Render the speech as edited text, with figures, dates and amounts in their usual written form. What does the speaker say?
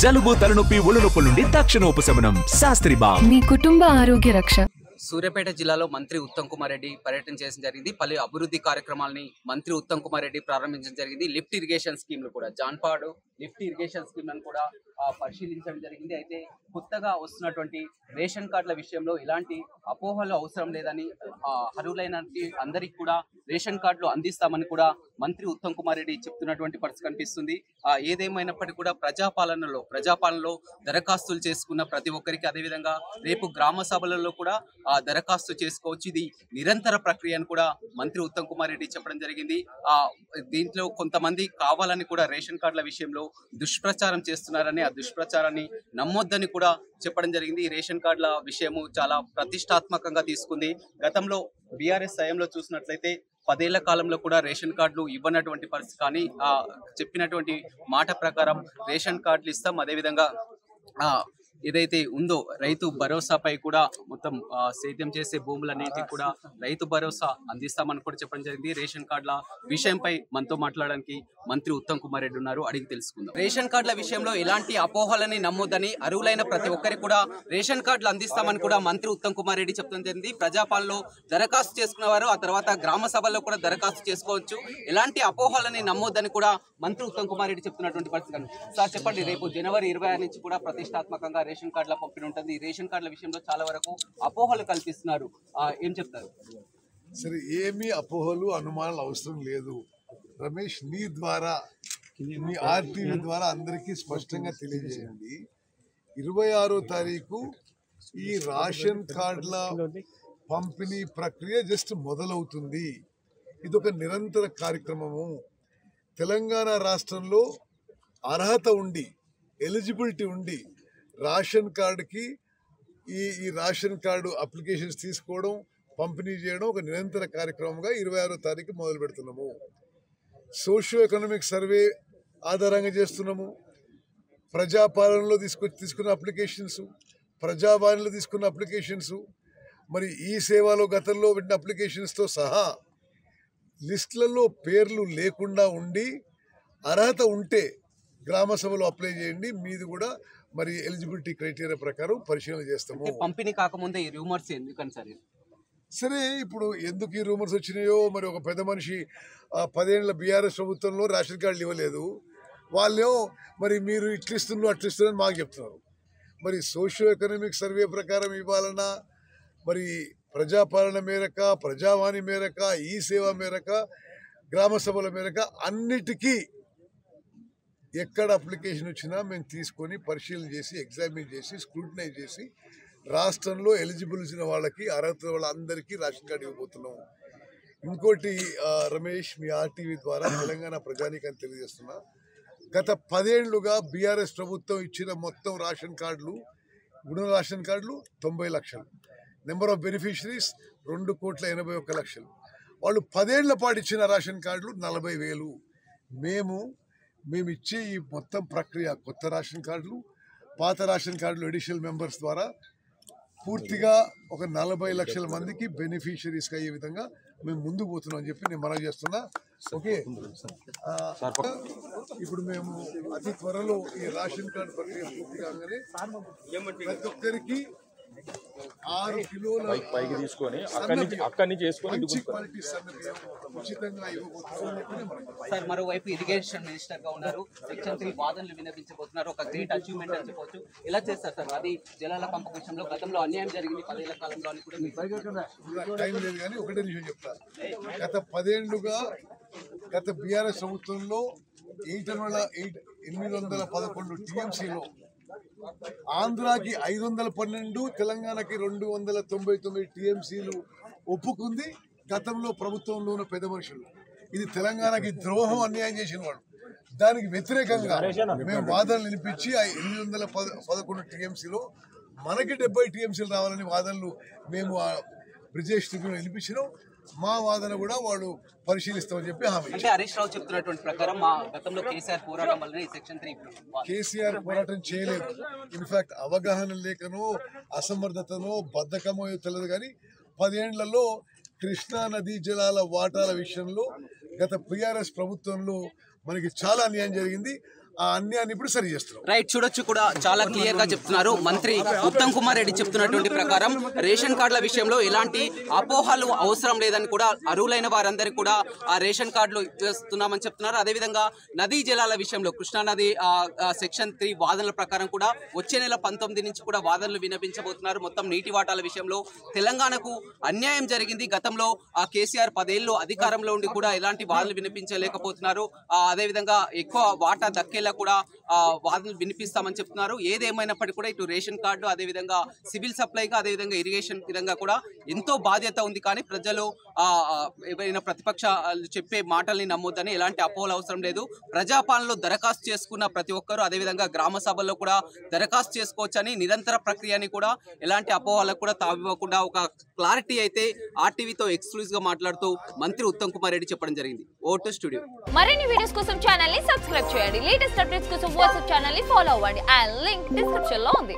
జలుబు తలనొప్పి ఒళ్ళనొప్పుల నుండి తక్షణ ఉపశమనం. శాస్త్రి బామ్, మీ కుటుంబ ఆరోగ్య రక్ష. సూర్యాపేట జిల్లాలో మంత్రి ఉత్తమ్ కుమార్ రెడ్డి పర్యటన చేయడం జరిగింది. పలు అభివృద్ధి కార్యక్రమాలని మంత్రి ఉత్తమ్ కుమార్ రెడ్డి ప్రారంభించడం జరిగింది. లిఫ్ట్ ఇరిగేషన్ స్కీమ్లు కూడా జాన్పాడు లిఫ్ట్ ఇరిగేషన్ స్కీమ్లను కూడా పరిశీలించడం జరిగింది. అయితే కొత్తగా వస్తున్నటువంటి రేషన్ కార్డుల విషయంలో ఎలాంటి అపోహలు అవసరం లేదని, అర్హులైన అందరికి కూడా రేషన్ కార్డులు అందిస్తామని కూడా మంత్రి ఉత్తమ్ కుమార్ రెడ్డి చెప్తున్నటువంటి పరిస్థితి కనిపిస్తుంది. ఏదేమైనప్పటికీ కూడా ప్రజాపాలనలో దరఖాస్తులు చేసుకున్న ప్రతి ఒక్కరికి, అదేవిధంగా రేపు గ్రామ సభలలో కూడా దరఖాస్తు చేసుకోవచ్చు. ఇది నిరంతర ప్రక్రియ అని కూడా మంత్రి ఉత్తమ్ కుమార్ రెడ్డి చెప్పడం జరిగింది. దీంట్లో కొంతమంది కావాలని కూడా రేషన్ కార్డుల విషయంలో దుష్ప్రచారం చేస్తున్నారని, ఆ దుష్ప్రచారాన్ని నమ్మొద్దని కూడా చెప్పడం జరిగింది. రేషన్ కార్డుల విషయము చాలా ప్రతిష్టాత్మకంగా తీసుకుంది. గతంలో బీఆర్ఎస్ హయాంలో చూసినట్లయితే 10 ఏళ్ల కాలంలో కూడా రేషన్ కార్డులు ఇవ్వనటువంటి పరిస్థితి, కానీ చెప్పినటువంటి మాట ప్రకారం రేషన్ కార్డులు ఇస్తాం. అదేవిధంగా ఏదైతే ఉందో రైతు భరోసాపై కూడా మొత్తం సేద్యం చేసే భూములన్నింటికి కూడా రైతు భరోసా అందిస్తామని కూడా చెప్పడం జరిగింది. రేషన్ కార్డుల విషయంపై మనతో మాట్లాడడానికి మంత్రి ఉత్తమ్ కుమార్ రెడ్డి ఉన్నారు, అడిగి తెలుసుకుందాం. రేషన్ కార్డుల విషయంలో ఎలాంటి అపోహలని నమ్మొద్దని, అర్హులైన ప్రతి ఒక్కరికి కూడా రేషన్ కార్డులు అందిస్తామని కూడా మంత్రి ఉత్తమ్ కుమార్ రెడ్డి చెప్తుంది జరిగింది. ప్రజాపాలనలో దరఖాస్తు చేసుకున్నవారు ఆ తర్వాత గ్రామ సభల్లో కూడా దరఖాస్తు చేసుకోవచ్చు. ఎలాంటి అపోహలని నమ్మొద్దని కూడా మంత్రి ఉత్తమ్ కుమార్ రెడ్డి చెప్తున్నటువంటి పరిస్థితి. సార్ చెప్పండి, రేపు జనవరి 26 నుంచి కూడా ప్రతిష్టాత్మకంగా రేషన్ కార్డుల పంపిణీ ఉంటుంది. రేషన్ కార్డుల విషయంలో చాలా వరకు అపోహలు కల్పిస్తున్నారు, ఏం చెప్తారు? సరే, ఏమీ అపోహలు అనుమానాలు అవసరం లేదు రమేష్. నీ ద్వారా, మీ ఆర్టీవీ ద్వారా అందరికీ స్పష్టంగా తెలియజేయండి. 26వ తారీఖు ఈ రేషన్ కార్డుల పంపిణీ ప్రక్రియ జస్ట్ మొదలవుతుంది. ఇది ఒక నిరంతర కార్యక్రమము. తెలంగాణ రాష్ట్రంలో అర్హత ఉండి, ఎలిజిబిలిటీ ఉండి రేషన్ కార్డుకి ఈ రేషన్ కార్డు అప్లికేషన్స్ తీసుకోవడం, పంపిణీ చేయడం ఒక నిరంతర కార్యక్రమంగా 26వ తారీఖు మొదలు పెడుతున్నాము. సోషియో ఎకనామిక్ సర్వే ఆధారంగా చేస్తున్నాము. ప్రజాపాలనలో తీసుకున్న అప్లికేషన్స్, ప్రజావాణిలో తీసుకున్న అప్లికేషన్స్, మరి ఈ సేవలో గతంలో పెట్టిన అప్లికేషన్స్తో సహా లిస్టులలో పేర్లు లేకుండా ఉండి అర్హత ఉంటే గ్రామ సభలో అప్లై చేయండి. మీది కూడా మరి ఎలిజిబిలిటీ క్రైటీరియా ప్రకారం పరిశీలన చేస్తాము. పంపిణీ కాకముందే ఈ రూమర్స్ ఎందుకని సార్? సరే, ఇప్పుడు ఎందుకు ఈ రూమర్స్ వచ్చినాయో, మరి ఒక పెద్ద మనిషి 10 ఏళ్ల బీఆర్ఎస్ ప్రభుత్వంలో రేషన్ కార్డులు ఇవ్వలేదు, వాళ్ళేమో మరి మీరు ఇట్లిస్తున్నారు అట్లిస్తున్నారని మాకు చెప్తున్నారు. మరి సోషియో ఎకనామిక్ సర్వే ప్రకారం ఇవ్వాలన్నా, మరి ప్రజాపాలన మేరక, ప్రజావాణి మేరక, ఈ సేవ మేరక, గ్రామ సభల మేరక అన్నిటికీ ఎక్కడ అప్లికేషన్ వచ్చినా మేము తీసుకొని పరిశీలన చేసి, ఎగ్జామిన్ చేసి, స్క్రూటినైజ్ చేసి రాష్ట్రంలో ఎలిజిబుల్స్ వాళ్ళకి, అర్హత వాళ్ళందరికీ రేషన్ కార్డు ఇవ్వబోతున్నాం. ఇంకోటి రమేష్, మీ ఆర్టీవీ ద్వారా తెలంగాణ ప్రజానీకాన్ని తెలియజేస్తున్నా, గత 10 ఏళ్లుగా బీఆర్ఎస్ ప్రభుత్వం ఇచ్చిన మొత్తం రేషన్ కార్డులు, ఉన్న రేషన్ కార్డులు 90 లక్షలు, నెంబర్ ఆఫ్ బెనిఫిషరీస్ 2,81,00,000. వాళ్ళు 10 ఏళ్ల పాటు ఇచ్చిన రేషన్ కార్డులు 40,000. మేము ఇచ్చే ఈ మొత్తం ప్రక్రియ, కొత్త రేషన్ కార్డులు, పాత రేషన్ కార్డులు అడిషనల్ మెంబర్స్ ద్వారా పూర్తిగా ఒక 40 లక్షల మందికి బెనిఫిషరీస్గా అయ్యే విధంగా మేము ముందుకు పోతున్నాం అని చెప్పి నేను మనవి చేస్తున్నా. ఓకే, ఇప్పుడు మేము అతి త్వరలో ఈ రేషన్ కార్డు ప్రక్రియ పూర్తి కాగానే ప్రతి ఒక్కరికి 6 కిలోల పైకి తీసుకొని అక్కడి నుంచి చేసుకొని ఉచితంగా ఇవ్వబోతున్నారు. సార్, మరోవైపు ఇరిగేషన్ మినిస్టర్ గా ఉన్నారు, సెక్షన్ 3 వాదనలు వినిపించబోతున్నారు. ఒక గ్రేట్ అచీవ్మెంట్ అని చెప్పవచ్చు. ఎలా చేస్తారు సార్? అది జలాల పంపక విషయంలో గతంలో అన్యాయం జరిగింది 10 ఏళ్ల కాలంలో అని కూడా టైం లేదు, కానీ ఒకటే నిమిషం చెప్తారు. గత 10 ఏళ్లుగా గత బీఆర్ఎస్ ప్రభుత్వంలో 811 టీఎంసీలో ఆంధ్రాకి 512, తెలంగాణకి 299 టీఎంసీలు ఒప్పుకుంది గతంలో ప్రభుత్వంలో ఉన్న పెద్ద మనుషులు. ఇది తెలంగాణకి ద్రోహం, అన్యాయం చేసిన వాడు. దానికి వ్యతిరేకంగా మేము వాదనలు వినిపించి 811 టీఎంసీలో మనకి 70 టీఎంసీలు రావాలని వాదనలు మేము బ్రిజేష్ ట్రిబ్యునల్ వినిపించినాం. మా వాదన కూడా వాళ్ళు పరిశీలిస్తామని చెప్పి హామీ. అంటే హరీష్ రావు చెప్తున్నటువంటి ప్రకారం మా గతంలో కేసీఆర్ పోరాటం వల్లనే సెక్షన్ 3. కేసీఆర్ పోరాటం చేయలేదు. ఇన్ఫాక్ట్ అవగాహన లేకనో, అసమర్థతనో, బద్ధకమో తెలియదు, కానీ 10 ఏళ్లలో కృష్ణా నదీ జలాల వాటాల విషయంలో గత టీఆర్ఎస్ ప్రభుత్వంలో మనకి చాలా అన్యాయం జరిగింది. ఆ అన్యాన్ని ఇప్పుడు సరి చేస్తున్నాం. రైట్, చూడొచ్చు కూడా చాలా క్లియర్ గా చెప్తున్నారు మంత్రి ఉత్తమ్ కుమార్ రెడ్డి చెప్తున్నటువంటి ప్రకారం రేషన్ కార్డుల విషయంలో ఎలాంటి అపోహలు అవసరం లేదని కూడా అర్హులైన వారందరికీ కూడా ఆ రేషన్ కార్డులు ఇస్తున్నామని చెప్తున్నారు. అదేవిధంగా నదీ జలాల విషయంలో కృష్ణా నది సెక్షన్ 3 వాదనల ప్రకారం కూడా వచ్చే నెల 19 నుంచి కూడా వాదనలు వినిపించబోతున్నారు. మొత్తం నీటి వాటాల విషయంలో తెలంగాణకు అన్యాయం జరిగింది. గతంలో కేసీఆర్ 10 ఏళ్ళు అధికారంలో ఉండి కూడా ఎలాంటి వాదనలు వినిపించలేకపోతున్నారు. అదేవిధంగా ఎక్కువ వాటా దక్కేలా కూడా వాదనలు వినిపిస్తామని చెప్తున్నారు. ఏదేమైనప్పటికీ కూడా ఇటు రేషన్ కార్డు, అదేవిధంగా సివిల్ సప్లైగా, అదేవిధంగా ఇరిగేషన్ విధంగా కూడా ఎంతో బాధ్యత ఉంది. కానీ ప్రజలు ఏవైనా ప్రతిపక్షాలు చెప్పే మాటల్ని నమ్మొద్దని, ఎలాంటి అపోహలు అవసరం లేదు. ప్రజాపాలనలో దరఖాస్తు చేసుకున్న ప్రతి ఒక్కరూ అదేవిధంగా గ్రామ సభల్లో కూడా దరఖాస్తు చేసుకోవచ్చని, నిరంతర ప్రక్రియని కూడా ఎలాంటి అపోహలకు కూడా తావివ్వకుండా ఒక క్లారిటీ అయితే ఆర్టీవీతో ఎక్స్క్లూజివ్ గా మాట్లాడుతూ మంత్రి ఉత్తమ్ కుమార్ రెడ్డి చెప్పడం జరిగింది. Vote studio. మరిన్ని వీడియోస్ కోసం ఛానల్ ని సబ్స్క్రైబ్ చేయండి. లేటెస్ట్ అప్డేట్స్ కోసం వాట్సాప్ ఛానల్ ని ఫాలో అవ్వండి. ఆ లింక్ డిస్క్రిప్షన్ లో ఉంది.